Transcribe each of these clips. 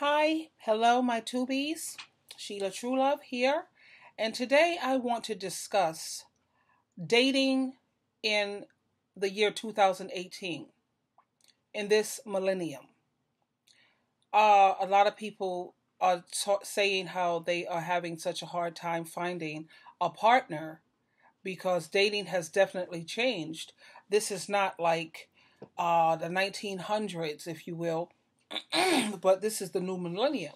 Hi, hello, my tubies. Sheila Truelove here, and today I want to discuss dating in the year 2018, in this millennium. A lot of people are saying how they are having such a hard time finding a partner because dating has definitely changed. This is not like the 1900s, if you will, but this is the new millennium.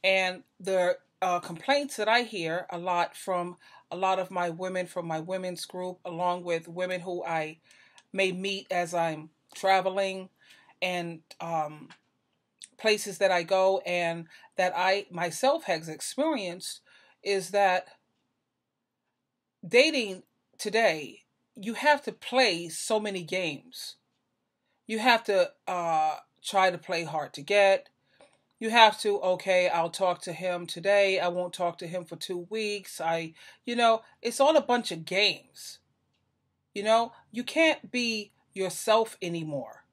And the complaints that I hear a lot from a lot of my women from my women's group, along with women who I may meet as I'm traveling and places that I go and that I myself has experienced, is that dating today, you have to play so many games. You have to try to play hard to get. You have to, okay, I'll talk to him today. I won't talk to him for 2 weeks. It's all a bunch of games. You can't be yourself anymore.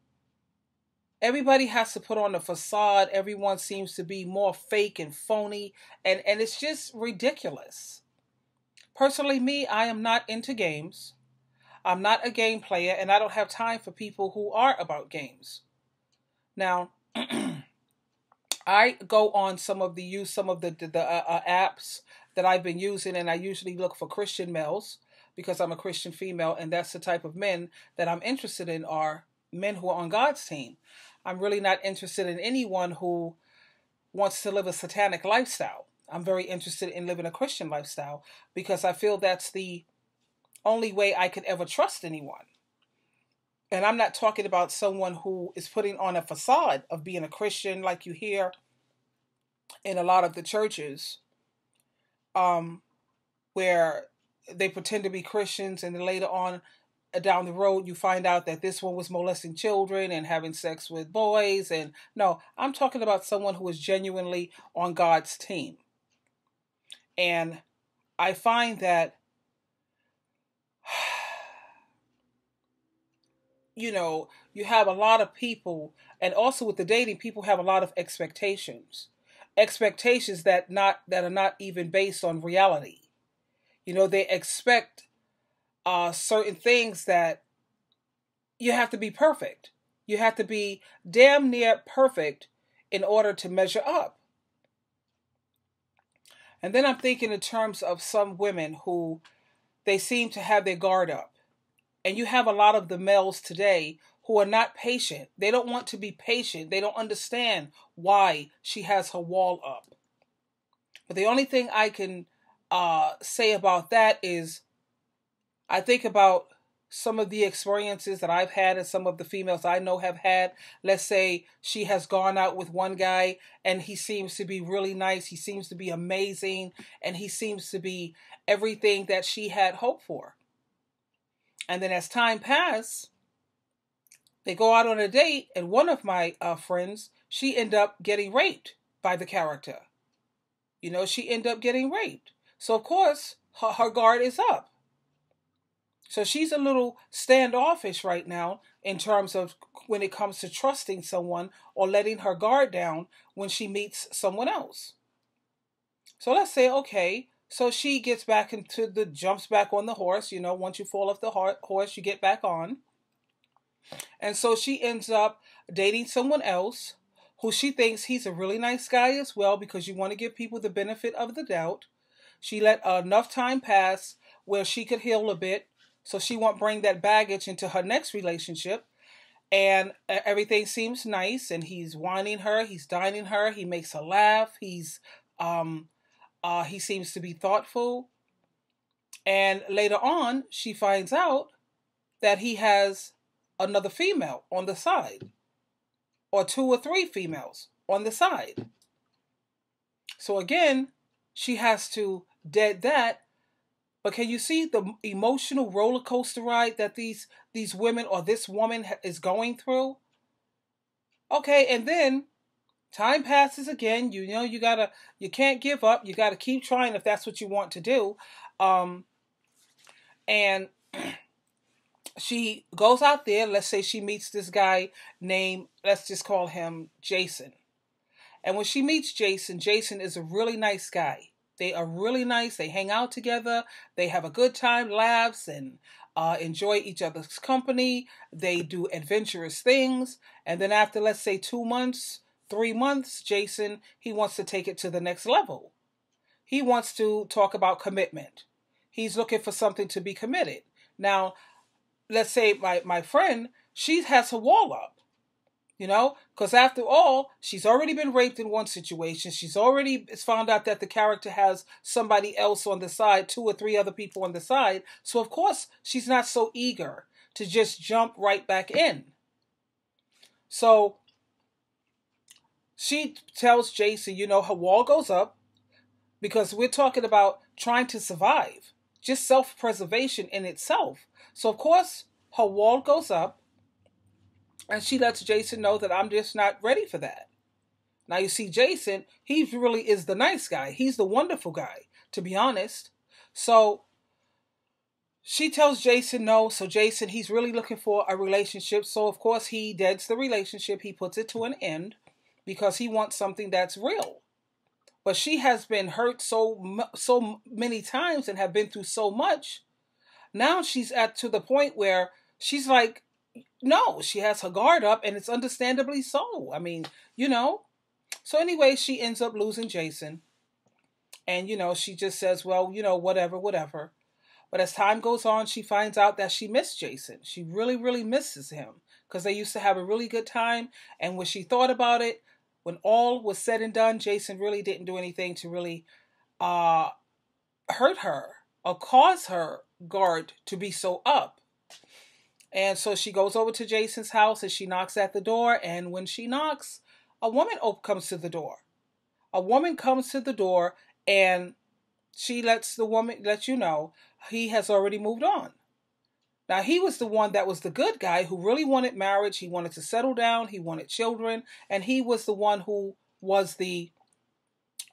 Everybody has to put on a facade. Everyone seems to be more fake and phony, and it's just ridiculous. Personally, me, I am not into games. I'm not a game player, and I don't have time for people who are about games. Now, I go on some of the apps that I've been using, and I usually look for Christian males because I'm a Christian female, and that's the type of men that I'm interested in, are men who are on God's team. I'm really not interested in anyone who wants to live a satanic lifestyle. I'm very interested in living a Christian lifestyle because I feel that's the only way I could ever trust anyone. And I'm not talking about someone who is putting on a facade of being a Christian like you hear in a lot of the churches, um, where they pretend to be Christians and then later on down the road you find out that this one was molesting children and having sex with boys. And no, I'm talking about someone who is genuinely on God's team. And I find that you have a lot of people, and also with the dating, people have a lot of expectations that are not even based on reality. They expect certain things that you have to be perfect. You have to be damn near perfect in order to measure up. And then I'm thinking in terms of some women who they seem to have their guard up. And you have a lot of the males today who are not patient. They don't want to be patient. They don't understand why she has her wall up. But the only thing I can say about that is I think about some of the experiences that I've had and some of the females I know have had. Let's say she has gone out with one guy and he seems to be really nice. He seems to be amazing. And he seems to be everything that she had hoped for. And then as time passed, they go out on a date, and one of my friends, she ended up getting raped by the character. She ended up getting raped. So, of course, her guard is up. So she's a little standoffish right now in terms of when it comes to trusting someone or letting her guard down when she meets someone else. So let's say, okay, so she gets back jumps back on the horse. Once you fall off the horse, you get back on. And so she ends up dating someone else who she thinks he's a really nice guy as well, because you want to give people the benefit of the doubt. She let enough time pass where she could heal a bit, so she won't bring that baggage into her next relationship. And everything seems nice, and he's whining her, he's dining her, he makes her laugh, he seems to be thoughtful. And later on, she finds out that he has another female on the side, or 2 or 3 females on the side. So again, she has to dead that. But can you see the emotional roller coaster ride that these women or this woman is going through? Okay, and then time passes again. You can't give up. You gotta keep trying if that's what you want to do. And she goes out there. Let's say she meets this guy named, let's just call him Jason. And when she meets Jason, Jason is a really nice guy. They are really nice. They hang out together. They have a good time, laughs, and enjoy each other's company. They do adventurous things. And then after, let's say, 2 months, 3 months, Jason, he wants to take it to the next level. He wants to talk about commitment. He's looking for something to be committed. Now, let's say my friend, she has her wall up. Because after all, she's already been raped in one situation. She's already found out that the character has somebody else on the side, 2 or 3 other people on the side. So, of course, she's not so eager to just jump right back in. So, she tells Jason, her wall goes up because we're talking about trying to survive, just self-preservation in itself. So, of course, her wall goes up. And she lets Jason know that I'm just not ready for that. Now, you see, Jason, he really is the nice guy. He's the wonderful guy, to be honest. So she tells Jason no. So Jason, he's really looking for a relationship. So, of course, he deads the relationship. He puts it to an end because he wants something that's real. But she has been hurt so many times and have been through so much. Now she's to the point where she's like, no, she has her guard up, and it's understandably so. I mean, So anyway, she ends up losing Jason. And, she just says, well, whatever. But as time goes on, she finds out that she missed Jason. She really, really misses him because they used to have a really good time. And when she thought about it, when all was said and done, Jason really didn't do anything to really hurt her or cause her guard to be so up. And so she goes over to Jason's house and she knocks at the door. And when she knocks, a woman comes to the door. A woman comes to the door and she lets the woman let you know he has already moved on. Now, he was the one that was the good guy who really wanted marriage. He wanted to settle down. He wanted children. And he was the one who was the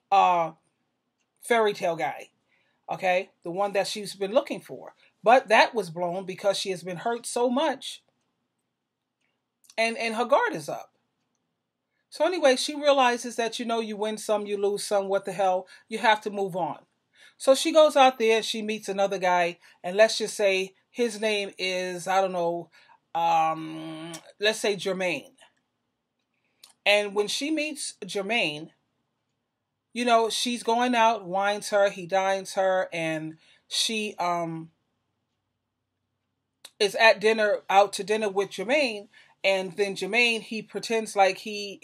fairy tale guy. Okay? The one that she's been looking for. But that was blown because she has been hurt so much. And her guard is up. So anyway, she realizes that, you win some, you lose some. What the hell? You have to move on. So she goes out there. She meets another guy. And let's just say his name is, I don't know, let's say Jermaine. And when she meets Jermaine, she's going out, wines her, he dines her, and she is out to dinner with Jermaine, and then Jermaine, he pretends like he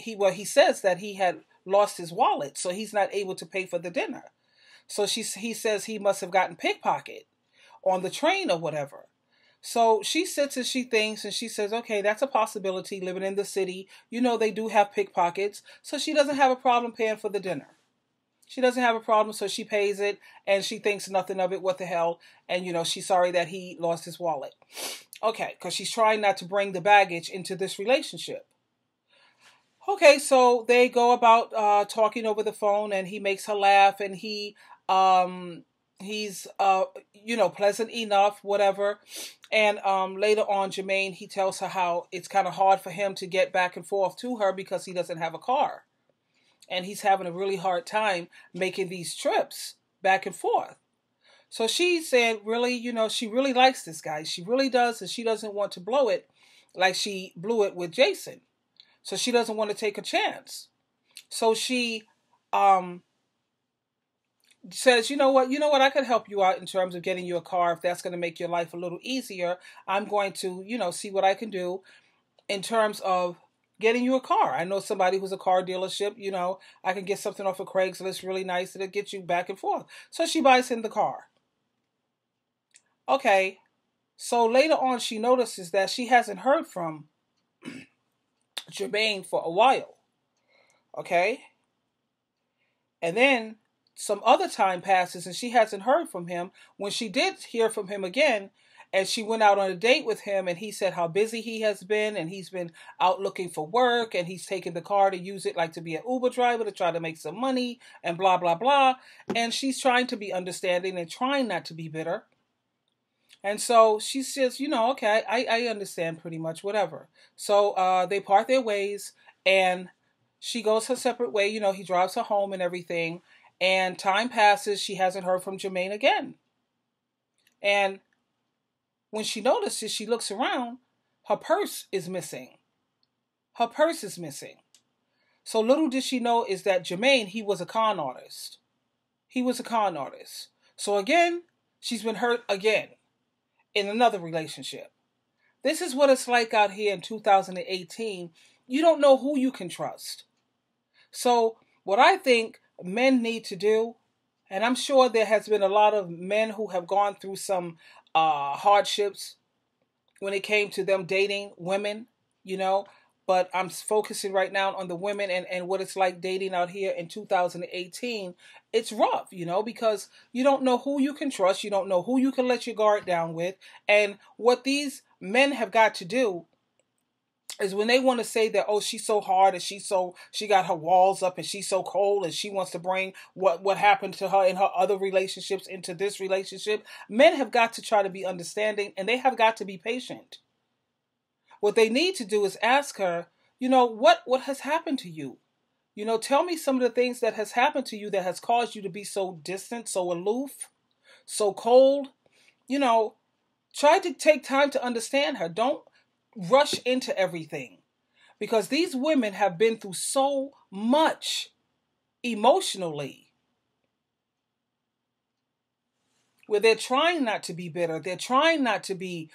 says that he had lost his wallet, so he's not able to pay for the dinner. So he says he must have gotten pickpocketed on the train or whatever. So she sits and she thinks, and she says, okay, that's a possibility living in the city. They do have pickpockets, so she doesn't have a problem paying for the dinner. She doesn't have a problem, so she pays it, and she thinks nothing of it, what the hell, and, she's sorry that he lost his wallet. Okay, because she's trying not to bring the baggage into this relationship. Okay, so they go about talking over the phone, and he makes her laugh, and he's pleasant enough, whatever. And later on, Jermaine, he tells her how it's kind of hard for him to get back and forth to her because he doesn't have a car. And he's having a really hard time making these trips back and forth. So she said, really, she really likes this guy. She really does, and she doesn't want to blow it like she blew it with Jason. So she doesn't want to take a chance. So she says, you know what, I could help you out in terms of getting you a car. If that's going to make your life a little easier, I'm going to, see what I can do in terms of getting you a car. I know somebody who's a car dealership, I can get something off of Craigslist really nice that'll get you back and forth. So she buys him the car. Okay, so later on she notices that she hasn't heard from Jermaine for a while. Okay? And then some other time passes and she hasn't heard from him. When she did hear from him again, and she went out on a date with him, and he said how busy he has been, and he's been out looking for work, and he's taken the car to use it like to be an Uber driver to try to make some money, and blah, blah, blah. And she's trying to be understanding and trying not to be bitter. And so she says, okay, I understand pretty much, whatever. So they part their ways, and She goes her separate way. He drives her home and everything. And time passes. She hasn't heard from Jermaine again. And when she notices, she looks around, her purse is missing. Her purse is missing. So little did she know is that Jermaine, he was a con artist. He was a con artist. So again, she's been hurt again in another relationship. This is what it's like out here in 2018. You don't know who you can trust. So what I think men need to do, and I'm sure there has been a lot of men who have gone through some hardships when it came to them dating women, but I'm focusing right now on the women and what it's like dating out here in 2018. It's rough, because you don't know who you can trust. You don't know who you can let your guard down with. And what these men have got to do is when they want to say that, oh, she's so hard and she got her walls up and she's so cold and she wants to bring what happened to her in her other relationships into this relationship, men have got to try to be understanding and they have got to be patient. What they need to do is ask her, what has happened to you? Tell me some of the things that has happened to you that has caused you to be so distant, so aloof, so cold. Try to take time to understand her. Don't rush into everything, because these women have been through so much emotionally where they're trying not to be bitter. They're trying not to be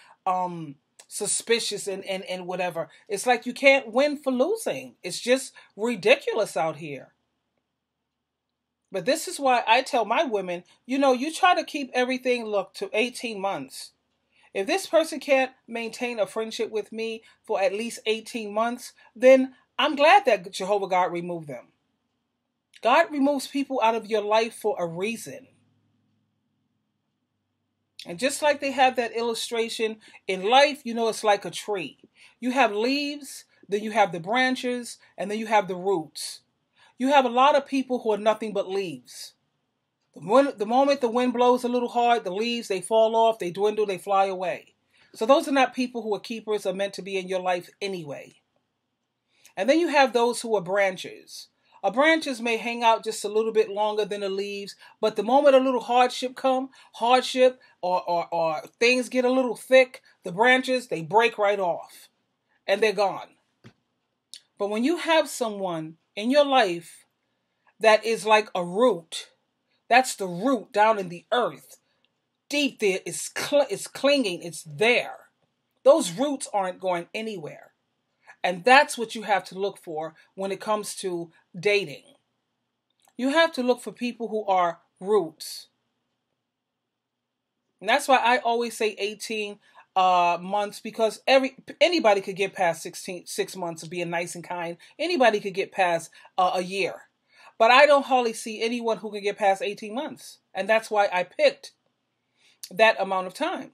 suspicious and whatever. It's like you can't win for losing. It's just ridiculous out here. But this is why I tell my women, you try to keep everything, look, to 18 months. If this person can't maintain a friendship with me for at least 18 months, then I'm glad that Jehovah God removed them. God removes people out of your life for a reason. And just like they have that illustration in life, it's like a tree. You have leaves, then you have the branches, and then you have the roots. You have a lot of people who are nothing but leaves. The moment the wind blows a little hard, the leaves, they fall off, they dwindle, they fly away. So those are not people who are keepers, are meant to be in your life anyway. And then you have those who are branches. Branches may hang out just a little bit longer than the leaves, but the moment a little hardship or things get a little thick, the branches, they break right off and they're gone. But when you have someone in your life that is like a root, that's the root down in the earth. Deep there, it's clinging, it's there. Those roots aren't going anywhere. And that's what you have to look for when it comes to dating. You have to look for people who are roots. And that's why I always say 18 months, because anybody could get past 6 months of being nice and kind. Anybody could get past a year. But I don't hardly see anyone who can get past 18 months. And that's why I picked that amount of time.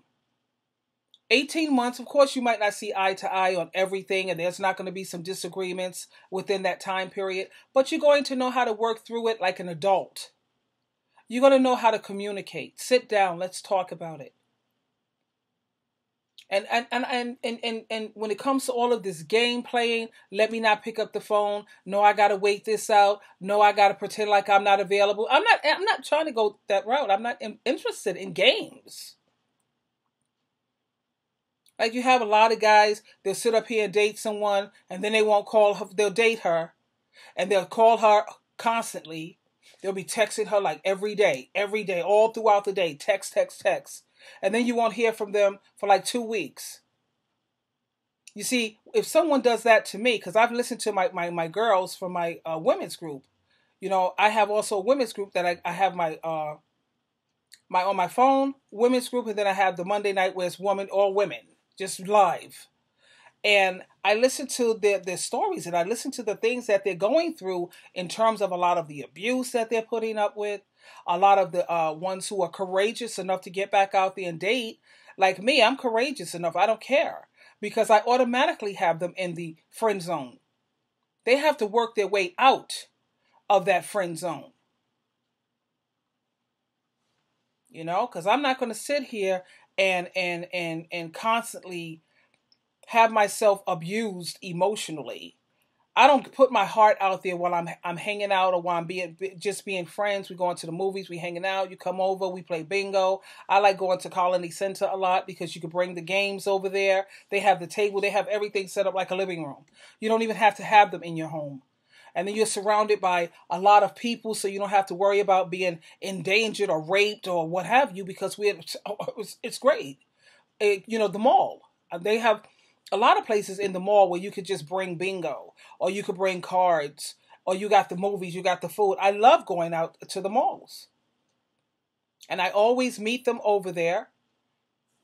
18 months, of course, you might not see eye to eye on everything, and there's not going to be some disagreements within that time period, but you're going to know how to work through it like an adult. You're going to know how to communicate. Sit down, let's talk about it. And when it comes to all of this game playing, let me not pick up the phone. No, I gotta wait this out. No, I gotta pretend like I'm not available. I'm not trying to go that route. I'm not interested in games. Like, you have a lot of guys, they'll sit up here and date someone, and then they won't call her. They'll date her, and they'll call her constantly. They'll be texting her like every day, all throughout the day. Text. And then you won't hear from them for like 2 weeks. You see, if someone does that to me, because I've listened to my girls from my women's group. I have also a women's group that I have my on my phone, women's group, and then I have the Monday night where it's all women, just live. And I listen to their stories, and I listen to the things that they're going through in terms of a lot of the abuse that they're putting up with, a lot of the ones who are courageous enough to get back out there and date. Like me, I'm courageous enough. I don't care, because I automatically have them in the friend zone. They have to work their way out of that friend zone. Because I'm not going to sit here and constantly have myself abused emotionally. I don't put my heart out there while I'm hanging out or while I'm being friends. We go into the movies, we hanging out. You come over, we play bingo. I like going to Colony Center a lot because you can bring the games over there. They have the table, they have everything set up like a living room. You don't even have to have them in your home. And then you're surrounded by a lot of people, so you don't have to worry about being endangered or raped or what have you, because it's great. The mall. They have a lot of places in the mall where you could just bring bingo, or you could bring cards, or you got the movies, you got the food. I love going out to the malls. And I always meet them over there.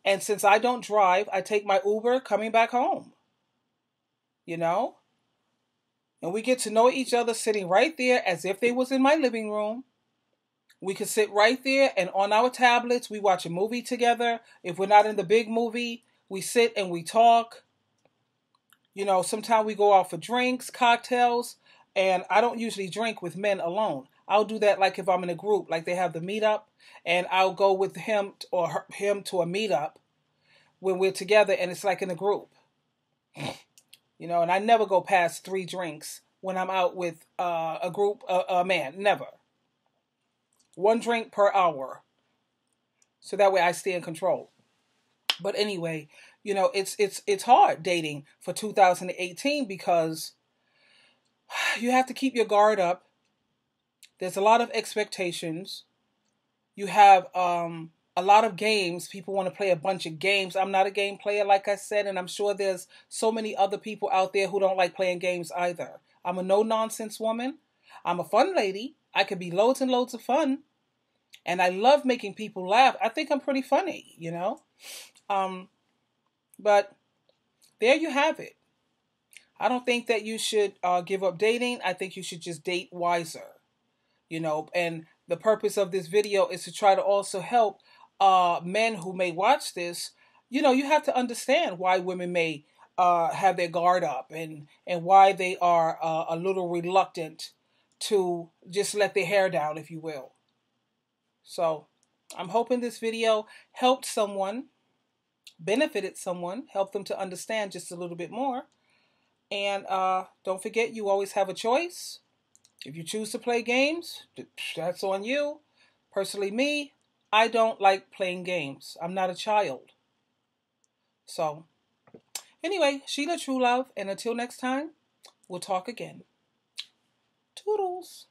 And since I don't drive, I take my Uber coming back home. You know? And we get to know each other sitting right there as if they was in my living room. We could sit right there, and on our tablets, we watch a movie together. If we're not in the big movie, we sit and we talk. Sometimes we go out for drinks, cocktails, and I don't usually drink with men alone. I'll do that like if I'm in a group, like they have the meetup, and I'll go with him or him to a meetup when we're together, and it's like in a group. And I never go past 3 drinks when I'm out with a group, a man, never. 1 drink per hour. So that way I stay in control. But anyway, it's hard dating for 2018 because you have to keep your guard up. There's a lot of expectations. You have a lot of games. People want to play a bunch of games. I'm not a game player, like I said, and I'm sure there's so many other people out there who don't like playing games either. I'm a no-nonsense woman. I'm a fun lady. I could be loads and loads of fun. And I love making people laugh. I think I'm pretty funny, But there you have it. I don't think that you should give up dating. I think you should just date wiser, And the purpose of this video is to try to also help men who may watch this. You have to understand why women may have their guard up and why they are a little reluctant to just let their hair down, if you will. So I'm hoping this video helped someone, benefited someone, helped them to understand just a little bit more. And don't forget, you always have a choice. If you choose to play games, that's on you. Personally, me, I don't like playing games. I'm not a child. So anyway, Sheila True Love, and until next time, we'll talk again. Toodles.